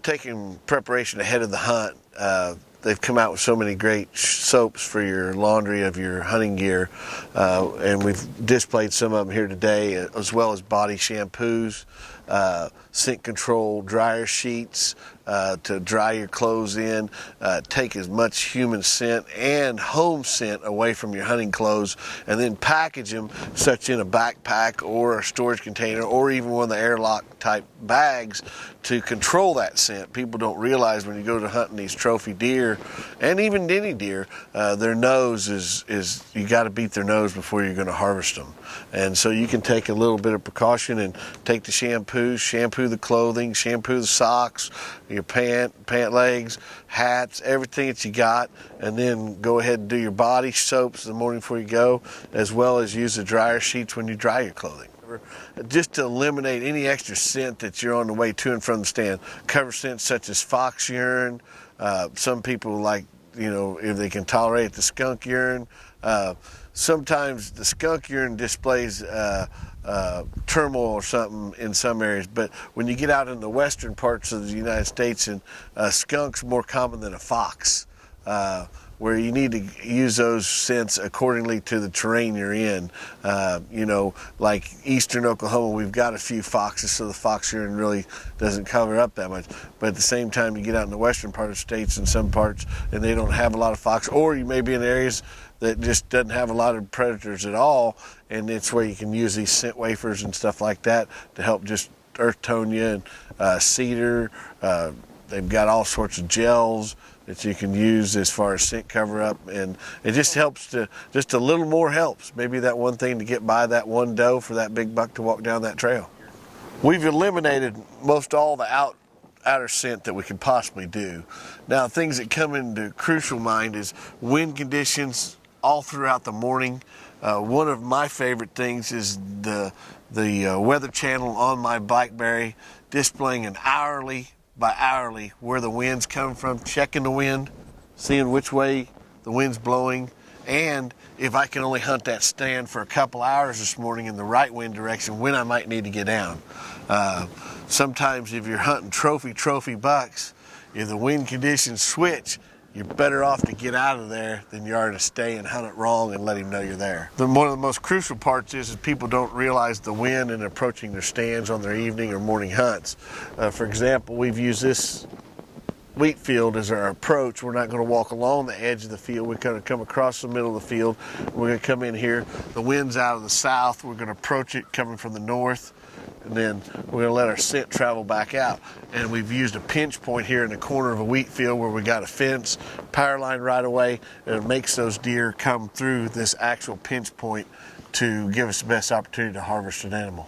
taking preparation ahead of the hunt, they've come out with so many great soaps for your laundry of your hunting gear, and we've displayed some of them here today, as well as body shampoos, scent control dryer sheets to dry your clothes in, take as much human scent and home scent away from your hunting clothes, and then package them such in a backpack or a storage container or even one of the airlock type bags to control that scent. People don't realize when you go to hunting these trophy deer and even any deer, their nose is you got to beat their nose before you're going to harvest them. And so you can take a little bit of precaution and take the shampoo the clothing, shampoo the socks, your pant legs, hats, everything that you got, and then go ahead and do your body soaps the morning before you go, as well as use the dryer sheets when you dry your clothing. Just to eliminate any extra scent that you're on the way to and from the stand. Cover scents such as fox urine. Some people like, if they can tolerate the skunk urine. Sometimes the skunk urine displays turmoil or something in some areas, but when you get out in the western parts of the United States, and skunk's more common than a fox, where you need to use those scents accordingly to the terrain you're in. Like eastern Oklahoma, we've got a few foxes, so the fox urine really doesn't cover up that much. But at the same time, you get out in the western part of the states in some parts, and they don't have a lot of fox, or you may be in areas that just doesn't have a lot of predators at all, and it's where you can use these scent wafers and stuff like that to help just earth tone you, and cedar. They've got all sorts of gels that you can use as far as scent cover up, and it just helps to, just a little more helps. Maybe that one thing to get by that one doe for that big buck to walk down that trail. We've eliminated most all the outer scent that we could possibly do. Now, things that come into crucial mind is wind conditions all throughout the morning. One of my favorite things is the Weather Channel on my BlackBerry displaying an hourly by hourly where the wind's coming from, checking the wind, seeing which way the wind's blowing, and if I can only hunt that stand for a couple hours this morning in the right wind direction, when I might need to get down. Sometimes if you're hunting trophy bucks, if the wind conditions switch, you're better off to get out of there than you are to stay and hunt it wrong and let him know you're there. One of the most crucial parts is people don't realize the wind in approaching their stands on their evening or morning hunts. For example, we've used this wheat field as our approach. We're not going to walk along the edge of the field. We're going to come across the middle of the field. We're going to come in here. The wind's out of the south. We're going to approach it coming from the north, and then we're going to let our scent travel back out. And we've used a pinch point here in the corner of a wheat field where we got a fence, power line right away, and it makes those deer come through this actual pinch point to give us the best opportunity to harvest an animal.